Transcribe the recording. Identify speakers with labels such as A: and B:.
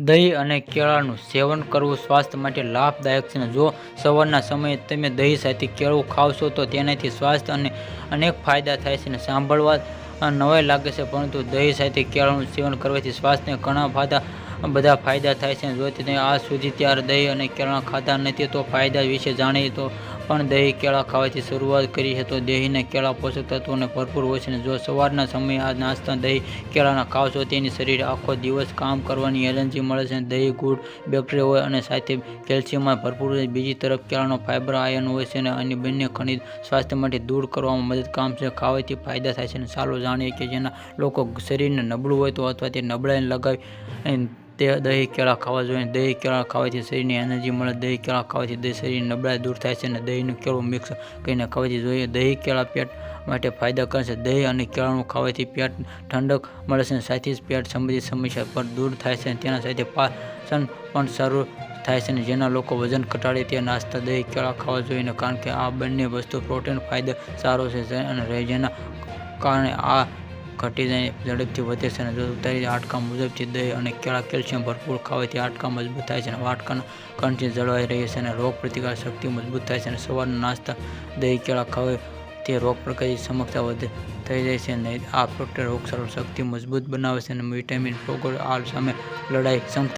A: દહીં અને કેળાનું સેવન કરવું સ્વાસ્થ્ય માટે લાભદાયક છે. જો સવારના સમયે તમે દહીં સાથે કેળું ખાવશો તો તેનાથી સ્વાસ્થ્ય અને અનેક ફાયદા થાય છે. સાંભળવા નવાઈ લાગે છે, પરંતુ દહીં સાથે કેળાનું સેવન કરવાથી સ્વાસ્થ્યને ઘણા બધા ફાયદા થાય છે. જો તમે આજ સુધી ત્યારે દહીં અને કેળા ખાધા નથી તો ફાયદા વિશે જાણીએ તો પણ દહીં કેળા ખાવાથી શરૂઆત કરી છે. તો દહીં અને કેળા પોષક તત્વોને ભરપૂર હોય છે. જો સવારના સમયે આ નાસ્તા દહીં કેળાના ખાવશો તેની શરીર આખો દિવસ કામ કરવાની એનર્જી મળે છે. દહીં ગુડ બેક્ટેરિયા હોય અને સાથે કેલ્શિયમમાં ભરપૂર હોય છે. બીજી તરફ કેળામાં ફાઇબર આયર્ન હોય છે અને બંને ખનિજ સ્વાસ્થ્ય માટે દૂર કરવામાં મદદ કામ છે. ખાવાથી ફાયદા થાય છે. ચાલો જાણીએ કે જેના લોકો શરીરને નબળું હોય તો અથવા તે નબળાઈને લગાવી તે દહીં કેળા ખાવા જોઈએ. દહીં કેળા ખાવાથી શરીરને એનર્જી મળે. દહીં કેળા ખાવાથી શરીરની નબળાઈ દૂર થાય છે અને દહીંનું કેળું મિક્સ કરીને ખાવાથી જોઈએ. દહીં કેળા પેટ માટે ફાયદા કરે છે. દહીં અને કેળાનું ખાવાથી પેટ ઠંડક મળે છે, સાથે જ પેટ સંબંધિત સમસ્યા પણ દૂર થાય છે. તેના સાથે પાચન પણ સારું થાય છે. જેના લોકો વજન ઘટાડે તે નાસ્તા દહીં કેળા ખાવા જોઈએ, કારણ કે આ બંને વસ્તુ પ્રોટીન ફાયદા સારો છે અને જેના કારણે આ ઘટી જાય ઝડપથી વધે છે. જો ઉતારી હાડકાં મુજબથી દહીં અને કેળા કેલ્શિયમ ભરપૂર ખાવાથી હાડકાં મજબૂત થાય છે અને હાડકાના કણથી જળવાઈ રહે છે અને રોગ પ્રતિકારક શક્તિ મજબૂત થાય છે. સવારના નાસ્તા દહીં કેળા ખાવાથી રોગ પ્રતિકારક ક્ષમતા વધે થઈ જાય છે અને આ પ્રોટીન રોગપ્રતિકારક શક્તિ મજબૂત બનાવે છે અને વિટામિન પ્રોટીન આ સામે લડાઈ ક્ષમતા